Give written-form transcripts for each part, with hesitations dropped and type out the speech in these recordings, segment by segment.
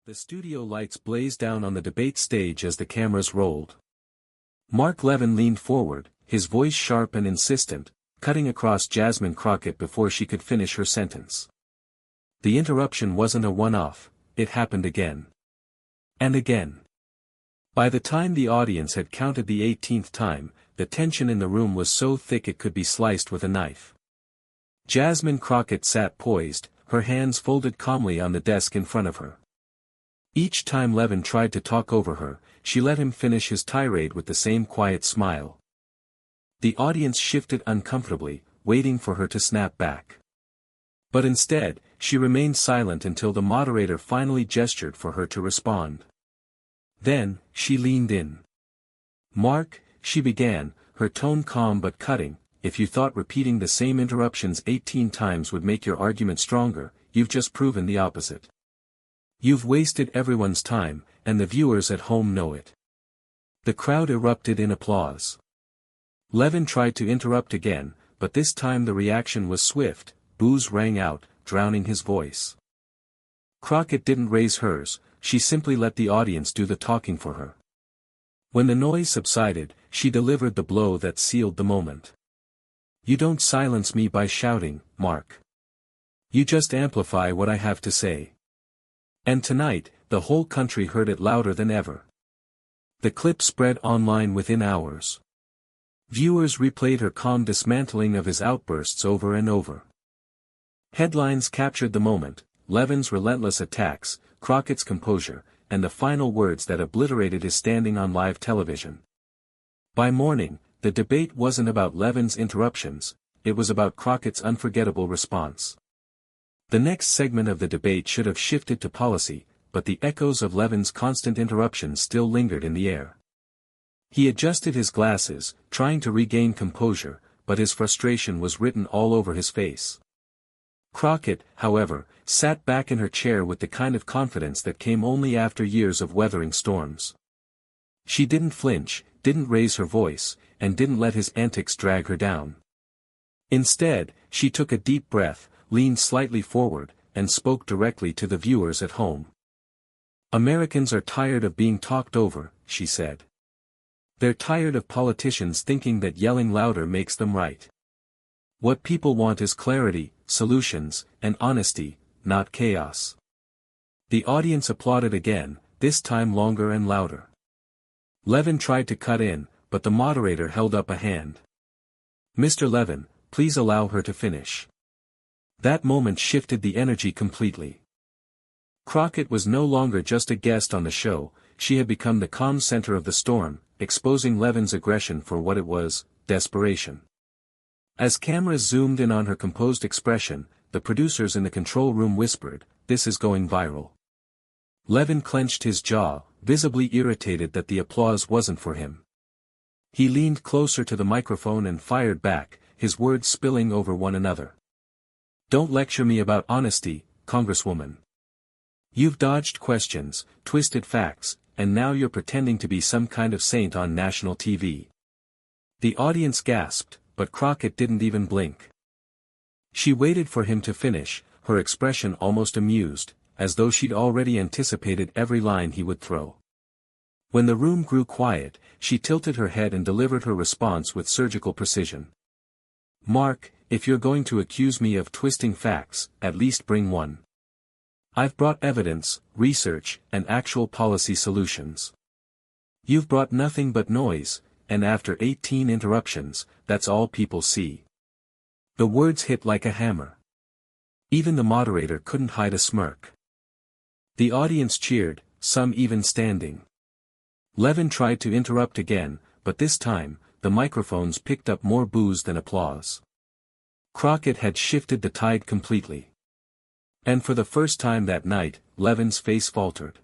The studio lights blazed down on the debate stage as the cameras rolled. Mark Levin leaned forward, his voice sharp and insistent, cutting across Jasmine Crockett before she could finish her sentence. The interruption wasn't a one-off, it happened again. And again. By the time the audience had counted the 18th time, the tension in the room was so thick it could be sliced with a knife. Jasmine Crockett sat poised, her hands folded calmly on the desk in front of her. Each time Levin tried to talk over her, she let him finish his tirade with the same quiet smile. The audience shifted uncomfortably, waiting for her to snap back. But instead, she remained silent until the moderator finally gestured for her to respond. Then, she leaned in. "Mark," she began, her tone calm but cutting, "if you thought repeating the same interruptions 18 times would make your argument stronger, you've just proven the opposite. You've wasted everyone's time, and the viewers at home know it." The crowd erupted in applause. Levin tried to interrupt again, but this time the reaction was swift, boos rang out, drowning his voice. Crockett didn't raise hers, she simply let the audience do the talking for her. When the noise subsided, she delivered the blow that sealed the moment. "You don't silence me by shouting, Mark. You just amplify what I have to say." And tonight, the whole country heard it louder than ever. The clip spread online within hours. Viewers replayed her calm dismantling of his outbursts over and over. Headlines captured the moment: Levin's relentless attacks, Crockett's composure, and the final words that obliterated his standing on live television. By morning, the debate wasn't about Levin's interruptions, it was about Crockett's unforgettable response. The next segment of the debate should have shifted to policy, but the echoes of Levin's constant interruptions still lingered in the air. He adjusted his glasses, trying to regain composure, but his frustration was written all over his face. Crockett, however, sat back in her chair with the kind of confidence that came only after years of weathering storms. She didn't flinch, didn't raise her voice, and didn't let his antics drag her down. Instead, she took a deep breath, leaned slightly forward, and spoke directly to the viewers at home. "Americans are tired of being talked over," she said. "They're tired of politicians thinking that yelling louder makes them right. What people want is clarity, solutions, and honesty, not chaos." The audience applauded again, this time longer and louder. Levin tried to cut in, but the moderator held up a hand. "Mr. Levin, please allow her to finish." That moment shifted the energy completely. Crockett was no longer just a guest on the show, she had become the calm center of the storm, exposing Levin's aggression for what it was: desperation. As cameras zoomed in on her composed expression, the producers in the control room whispered, "This is going viral." Levin clenched his jaw, visibly irritated that the applause wasn't for him. He leaned closer to the microphone and fired back, his words spilling over one another. "Don't lecture me about honesty, Congresswoman. You've dodged questions, twisted facts, and now you're pretending to be some kind of saint on national TV." The audience gasped, but Crockett didn't even blink. She waited for him to finish, her expression almost amused, as though she'd already anticipated every line he would throw. When the room grew quiet, she tilted her head and delivered her response with surgical precision. "Mark, if you're going to accuse me of twisting facts, at least bring one. I've brought evidence, research, and actual policy solutions. You've brought nothing but noise, and after 18 interruptions, that's all people see." The words hit like a hammer. Even the moderator couldn't hide a smirk. The audience cheered, some even standing. Levin tried to interrupt again, but this time, the microphones picked up more boos than applause. Crockett had shifted the tide completely. And for the first time that night, Levin's face faltered.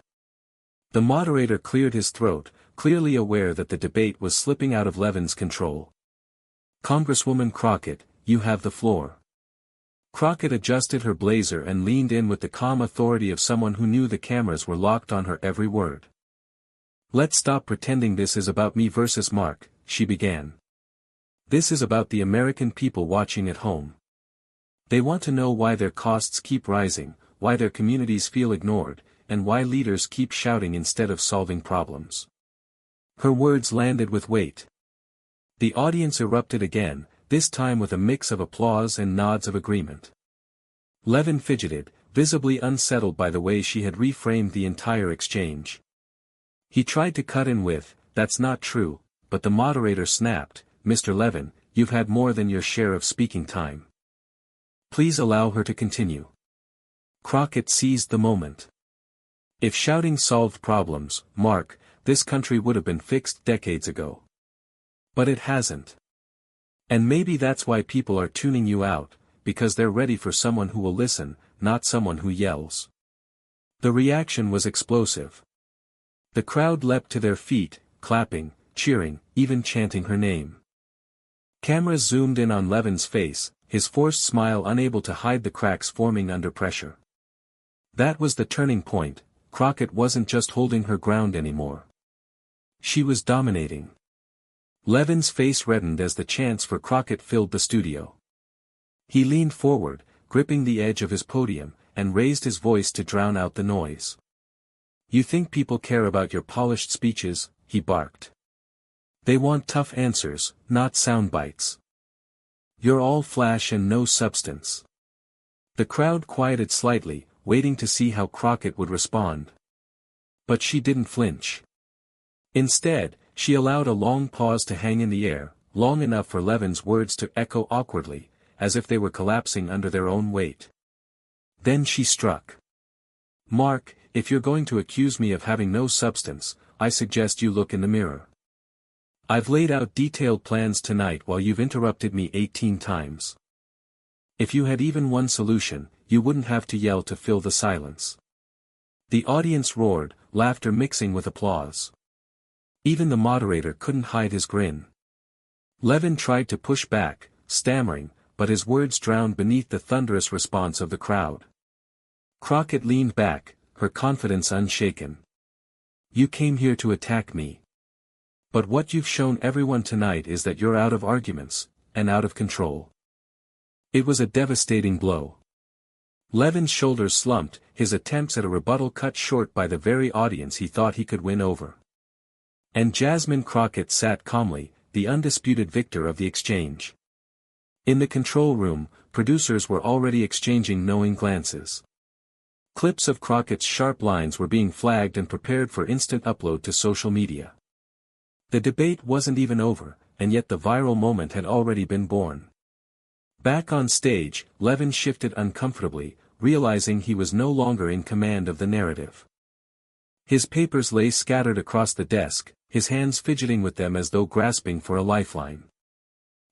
The moderator cleared his throat, clearly aware that the debate was slipping out of Levin's control. "Congresswoman Crockett, you have the floor." Crockett adjusted her blazer and leaned in with the calm authority of someone who knew the cameras were locked on her every word. "Let's stop pretending this is about me versus Mark," she began. "This is about the American people watching at home. They want to know why their costs keep rising, why their communities feel ignored, and why leaders keep shouting instead of solving problems. Her words landed with weight. The audience erupted again, this time with a mix of applause and nods of agreement. Levin fidgeted, visibly unsettled by the way she had reframed the entire exchange. He tried to cut in with, "That's not true," but the moderator snapped, "Mr. Levin, you've had more than your share of speaking time. Please allow her to continue." Crockett seized the moment. If shouting solved problems, Mark, this country would have been fixed decades ago. But it hasn't. And maybe that's why people are tuning you out, because they're ready for someone who will listen, not someone who yells. The reaction was explosive. The crowd leapt to their feet, clapping, cheering, even chanting her name. Cameras zoomed in on Levin's face, his forced smile unable to hide the cracks forming under pressure. That was the turning point. Crockett wasn't just holding her ground anymore. She was dominating. Levin's face reddened as the chants for Crockett filled the studio. He leaned forward, gripping the edge of his podium, and raised his voice to drown out the noise. "You think people care about your polished speeches?" he barked. "They want tough answers, not sound bites. You're all flash and no substance." The crowd quieted slightly, waiting to see how Crockett would respond. But she didn't flinch. Instead, she allowed a long pause to hang in the air, long enough for Levin's words to echo awkwardly, as if they were collapsing under their own weight. Then she struck. "Mark, if you're going to accuse me of having no substance, I suggest you look in the mirror. I've laid out detailed plans tonight while you've interrupted me 18 times. If you had even one solution, you wouldn't have to yell to fill the silence." The audience roared, laughter mixing with applause. Even the moderator couldn't hide his grin. Levin tried to push back, stammering, but his words drowned beneath the thunderous response of the crowd. Crockett leaned back, her confidence unshaken. "You came here to attack me. But what you've shown everyone tonight is that you're out of arguments, and out of control." It was a devastating blow. Levin's shoulders slumped, his attempts at a rebuttal cut short by the very audience he thought he could win over. And Jasmine Crockett sat calmly, the undisputed victor of the exchange. In the control room, producers were already exchanging knowing glances. Clips of Crockett's sharp lines were being flagged and prepared for instant upload to social media. The debate wasn't even over, and yet the viral moment had already been born. Back on stage, Levin shifted uncomfortably, realizing he was no longer in command of the narrative. His papers lay scattered across the desk, his hands fidgeting with them as though grasping for a lifeline.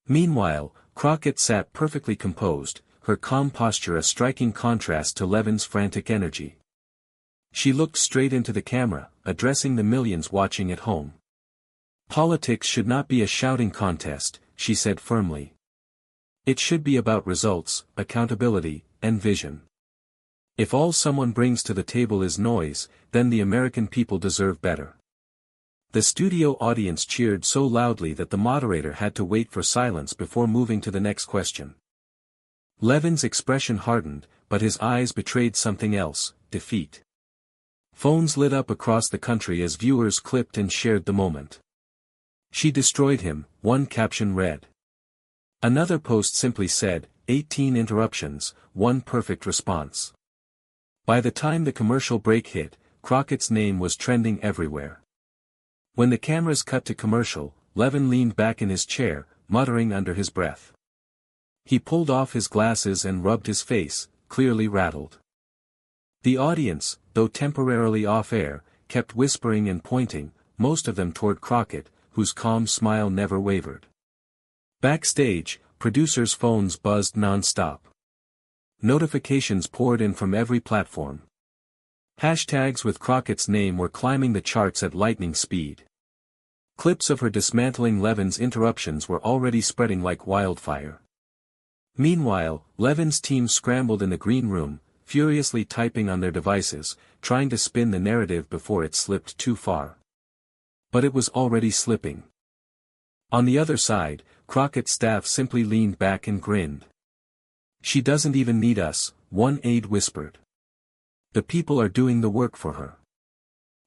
Meanwhile, Crockett sat perfectly composed, her calm posture a striking contrast to Levin's frantic energy. She looked straight into the camera, addressing the millions watching at home. "Politics should not be a shouting contest," she said firmly. "It should be about results, accountability, and vision. If all someone brings to the table is noise, then the American people deserve better." The studio audience cheered so loudly that the moderator had to wait for silence before moving to the next question. Levin's expression hardened, but his eyes betrayed something else, defeat. Phones lit up across the country as viewers clipped and shared the moment. "She destroyed him," one caption read. Another post simply said, 18 interruptions, one perfect response. By the time the commercial break hit, Crockett's name was trending everywhere. When the cameras cut to commercial, Levin leaned back in his chair, muttering under his breath. He pulled off his glasses and rubbed his face, clearly rattled. The audience, though temporarily off-air, kept whispering and pointing, most of them toward Crockett, whose calm smile never wavered. Backstage, producers' phones buzzed non-stop. Notifications poured in from every platform. Hashtags with Crockett's name were climbing the charts at lightning speed. Clips of her dismantling Levin's interruptions were already spreading like wildfire. Meanwhile, Levin's team scrambled in the green room, furiously typing on their devices, trying to spin the narrative before it slipped too far. But it was already slipping. On the other side, Crockett's staff simply leaned back and grinned. "She doesn't even need us," one aide whispered. The people are doing the work for her.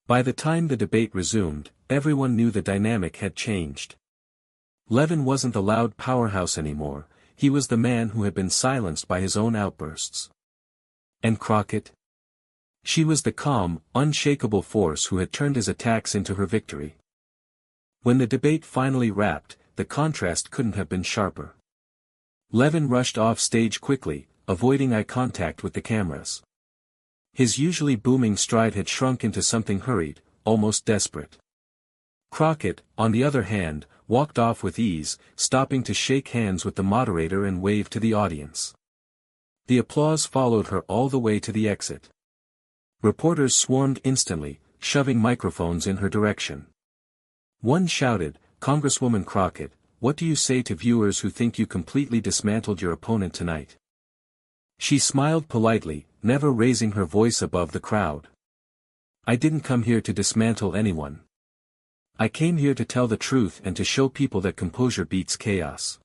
By the time the debate resumed, everyone knew the dynamic had changed. Levin wasn't the loud powerhouse anymore, he was the man who had been silenced by his own outbursts. And Crockett? She was the calm, unshakable force who had turned his attacks into her victory. When the debate finally wrapped, the contrast couldn't have been sharper. Levin rushed off stage quickly, avoiding eye contact with the cameras. His usually booming stride had shrunk into something hurried, almost desperate. Crockett, on the other hand, walked off with ease, stopping to shake hands with the moderator and wave to the audience. The applause followed her all the way to the exit. Reporters swarmed instantly, shoving microphones in her direction. One shouted, "Congresswoman Crockett, what do you say to viewers who think you completely dismantled your opponent tonight?" She smiled politely, never raising her voice above the crowd. "I didn't come here to dismantle anyone. I came here to tell the truth and to show people that composure beats chaos.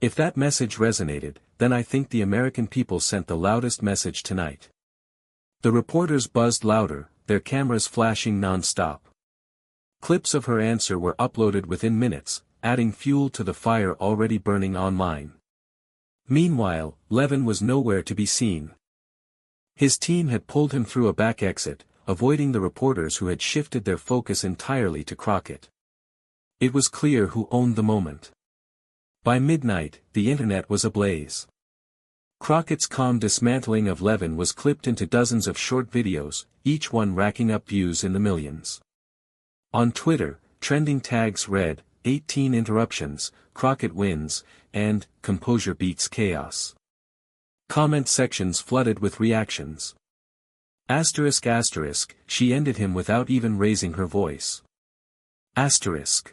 If that message resonated, then I think the American people sent the loudest message tonight." The reporters buzzed louder, their cameras flashing non-stop. Clips of her answer were uploaded within minutes, adding fuel to the fire already burning online. Meanwhile, Levin was nowhere to be seen. His team had pulled him through a back exit, avoiding the reporters who had shifted their focus entirely to Crockett. It was clear who owned the moment. By midnight, the internet was ablaze. Crockett's calm dismantling of Levin was clipped into dozens of short videos, each one racking up views in the millions. On Twitter, trending tags read, 18 interruptions, Crockett wins, and composure beats chaos. Comment sections flooded with reactions. Asterisk asterisk, she ended him without even raising her voice. Asterisk.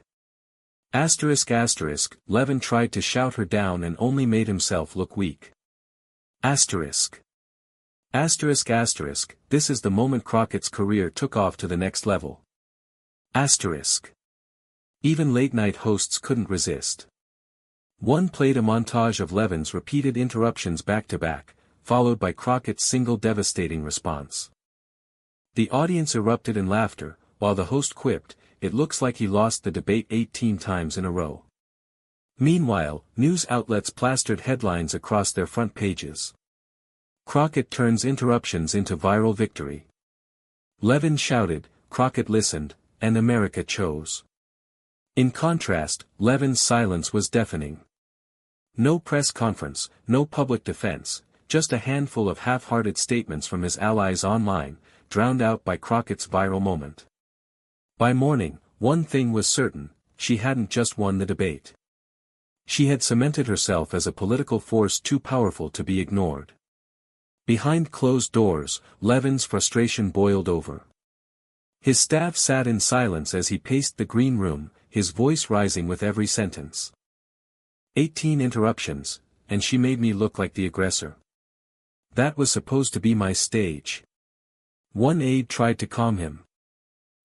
Asterisk asterisk, Levin tried to shout her down and only made himself look weak. Asterisk. Asterisk asterisk, this is the moment Crockett's career took off to the next level. Asterisk. Even late-night hosts couldn't resist. One played a montage of Levin's repeated interruptions back-to-back, followed by Crockett's single devastating response. The audience erupted in laughter, while the host quipped, "It looks like he lost the debate 18 times in a row." Meanwhile, news outlets plastered headlines across their front pages. Crockett turns interruptions into viral victory. Levin shouted, Crockett listened, and America chose. In contrast, Levin's silence was deafening. No press conference, no public defense, just a handful of half-hearted statements from his allies online, drowned out by Crockett's viral moment. By morning, one thing was certain, she hadn't just won the debate. She had cemented herself as a political force too powerful to be ignored. Behind closed doors, Levin's frustration boiled over. His staff sat in silence as he paced the green room, his voice rising with every sentence. 18 interruptions, and she made me look like the aggressor. That was supposed to be my stage. One aide tried to calm him.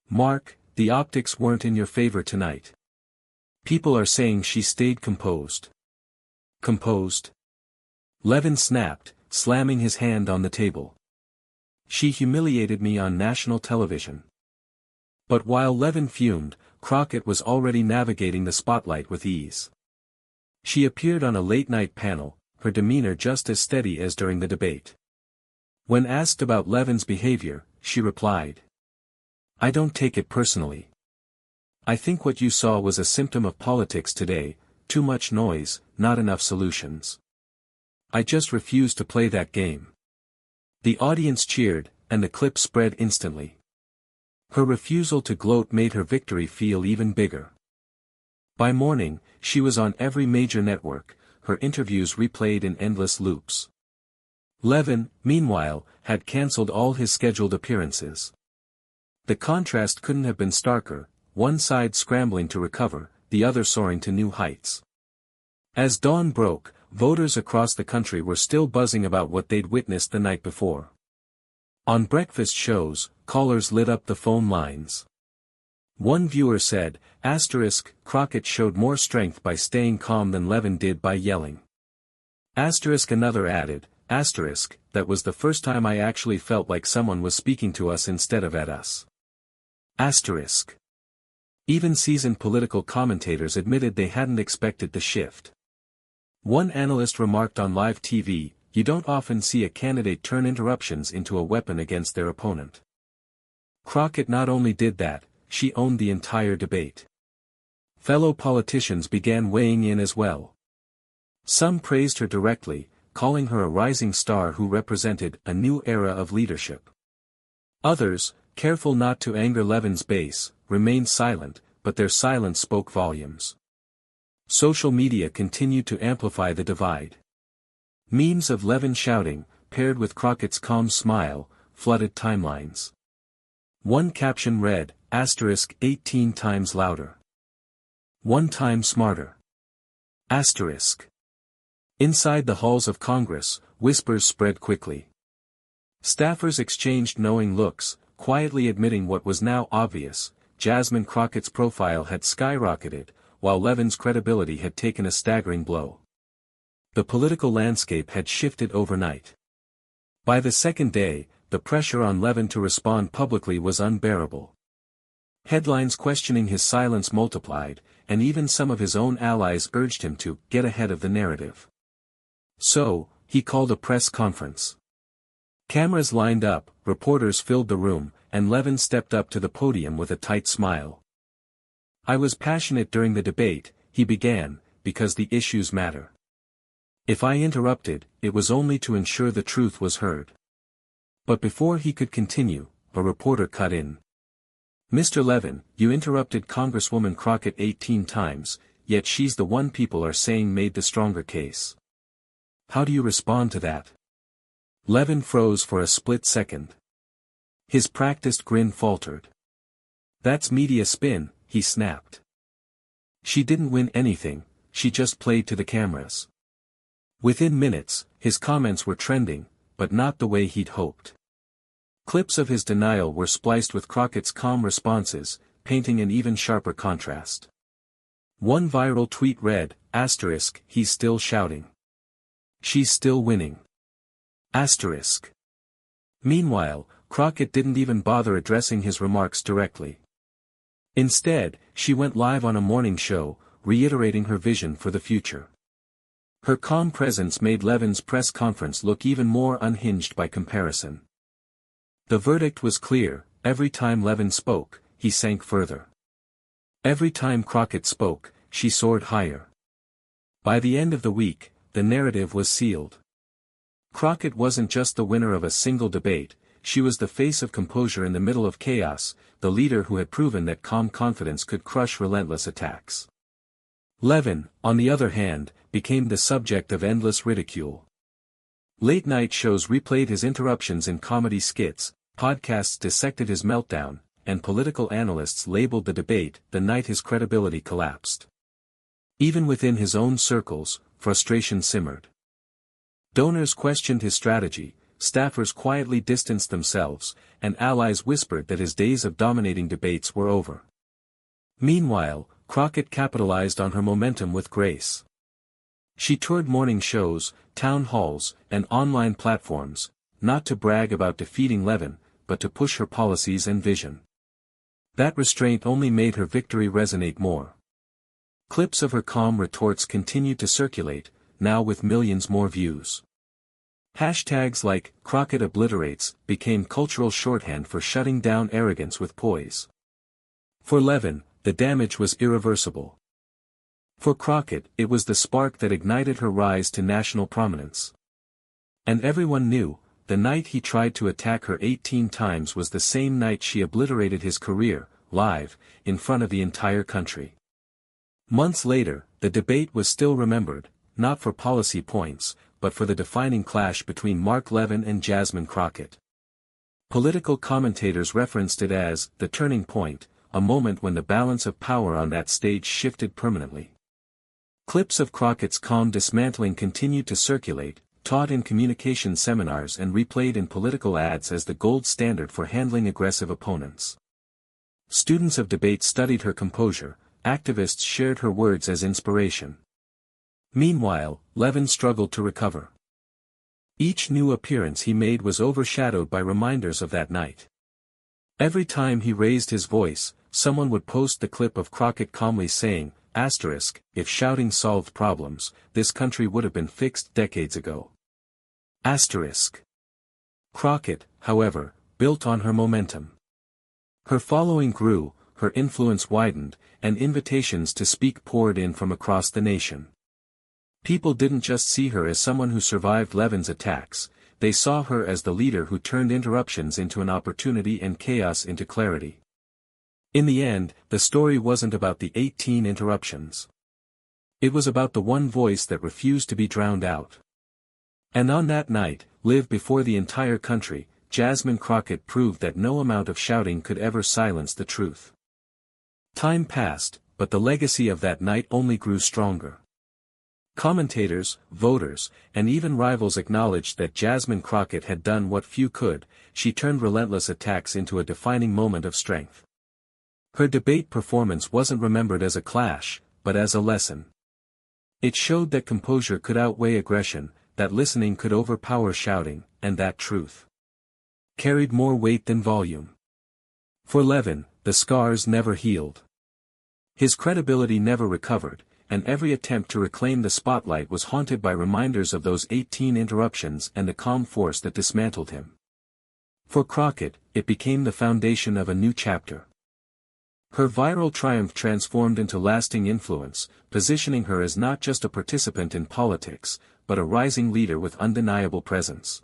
"Mark, the optics weren't in your favor tonight. People are saying she stayed composed." Composed? Levin snapped, slamming his hand on the table. "She humiliated me on national television." But while Levin fumed, Crockett was already navigating the spotlight with ease. She appeared on a late-night panel, her demeanor just as steady as during the debate. When asked about Levin's behavior, she replied, "I don't take it personally. I think what you saw was a symptom of politics today, too much noise, not enough solutions. I just refuse to play that game." The audience cheered, and the clip spread instantly. Her refusal to gloat made her victory feel even bigger. By morning, she was on every major network, her interviews replayed in endless loops. Levin, meanwhile, had cancelled all his scheduled appearances. The contrast couldn't have been starker, one side scrambling to recover, the other soaring to new heights. As dawn broke, voters across the country were still buzzing about what they'd witnessed the night before. On breakfast shows, callers lit up the phone lines. One viewer said, Crockett showed more strength by staying calm than Levin did by yelling. Another added, That was the first time I actually felt like someone was speaking to us instead of at us. Even seasoned political commentators admitted they hadn't expected the shift. One analyst remarked on live TV, "You don't often see a candidate turn interruptions into a weapon against their opponent." Crockett not only did that, she owned the entire debate. Fellow politicians began weighing in as well. Some praised her directly, calling her a rising star who represented a new era of leadership. Others, careful not to anger Levin's base, remained silent, but their silence spoke volumes. Social media continued to amplify the divide. Memes of Levin shouting, paired with Crockett's calm smile, flooded timelines. One caption read, *18 times louder. 1 time smarter. Inside the halls of Congress, whispers spread quickly. Staffers exchanged knowing looks, quietly admitting what was now obvious: Jasmine Crockett's profile had skyrocketed, while Levin's credibility had taken a staggering blow. The political landscape had shifted overnight. By the second day, the pressure on Levin to respond publicly was unbearable. Headlines questioning his silence multiplied, and even some of his own allies urged him to get ahead of the narrative. So, he called a press conference. Cameras lined up, reporters filled the room, and Levin stepped up to the podium with a tight smile. "I was passionate during the debate," he began, "because the issues matter. If I interrupted, it was only to ensure the truth was heard." But before he could continue, a reporter cut in. "Mr. Levin, you interrupted Congresswoman Crockett 18 times, yet she's the one people are saying made the stronger case. How do you respond to that?" Levin froze for a split second. His practiced grin faltered. "That's media spin," he snapped. "She didn't win anything, she just played to the cameras." Within minutes, his comments were trending, but not the way he'd hoped. Clips of his denial were spliced with Crockett's calm responses, painting an even sharper contrast. One viral tweet read, "He's still shouting. She's still winning." Meanwhile, Crockett didn't even bother addressing his remarks directly. Instead, she went live on a morning show, reiterating her vision for the future. Her calm presence made Levin's press conference look even more unhinged by comparison. The verdict was clear: every time Levin spoke, he sank further. Every time Crockett spoke, she soared higher. By the end of the week, the narrative was sealed. Crockett wasn't just the winner of a single debate, she was the face of composure in the middle of chaos, the leader who had proven that calm confidence could crush relentless attacks. Levin, on the other hand, became the subject of endless ridicule. Late-night shows replayed his interruptions in comedy skits, podcasts dissected his meltdown, and political analysts labeled the debate the night his credibility collapsed. Even within his own circles, frustration simmered. Donors questioned his strategy, staffers quietly distanced themselves, and allies whispered that his days of dominating debates were over. Meanwhile, Crockett capitalized on her momentum with grace. She toured morning shows, town halls, and online platforms, not to brag about defeating Levin, but to push her policies and vision. That restraint only made her victory resonate more. Clips of her calm retorts continued to circulate, now with millions more views. Hashtags like Crockett obliterates became cultural shorthand for shutting down arrogance with poise. For Levin, the damage was irreversible. For Crockett, it was the spark that ignited her rise to national prominence. And everyone knew, the night he tried to attack her 18 times was the same night she obliterated his career, live, in front of the entire country. Months later, the debate was still remembered, not for policy points, but for the defining clash between Mark Levin and Jasmine Crockett. Political commentators referenced it as the turning point, a moment when the balance of power on that stage shifted permanently. Clips of Crockett's calm dismantling continued to circulate, taught in communication seminars and replayed in political ads as the gold standard for handling aggressive opponents. Students of debate studied her composure, activists shared her words as inspiration. Meanwhile, Levin struggled to recover. Each new appearance he made was overshadowed by reminders of that night. Every time he raised his voice, someone would post the clip of Crockett calmly saying, "If shouting solved problems, this country would have been fixed decades ago." Crockett, however, built on her momentum. Her following grew, her influence widened, and invitations to speak poured in from across the nation. People didn't just see her as someone who survived Levin's attacks, they saw her as the leader who turned interruptions into an opportunity and chaos into clarity. In the end, the story wasn't about the 18 interruptions. It was about the one voice that refused to be drowned out. And on that night, live before the entire country, Jasmine Crockett proved that no amount of shouting could ever silence the truth. Time passed, but the legacy of that night only grew stronger. Commentators, voters, and even rivals acknowledged that Jasmine Crockett had done what few could. She turned relentless attacks into a defining moment of strength. Her debate performance wasn't remembered as a clash, but as a lesson. It showed that composure could outweigh aggression, that listening could overpower shouting, and that truth carried more weight than volume. For Levin, the scars never healed. His credibility never recovered, and every attempt to reclaim the spotlight was haunted by reminders of those 18 interruptions and the calm force that dismantled him. For Crockett, it became the foundation of a new chapter. Her viral triumph transformed into lasting influence, positioning her as not just a participant in politics, but a rising leader with undeniable presence.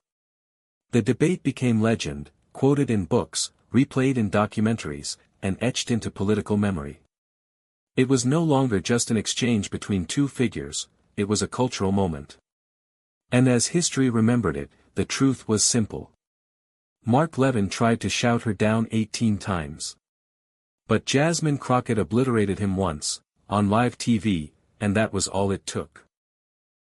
The debate became legend, quoted in books, replayed in documentaries, and etched into political memory. It was no longer just an exchange between two figures, it was a cultural moment. And as history remembered it, the truth was simple. Mark Levin tried to shout her down 18 times. But Jasmine Crockett obliterated him once, on live TV, and that was all it took.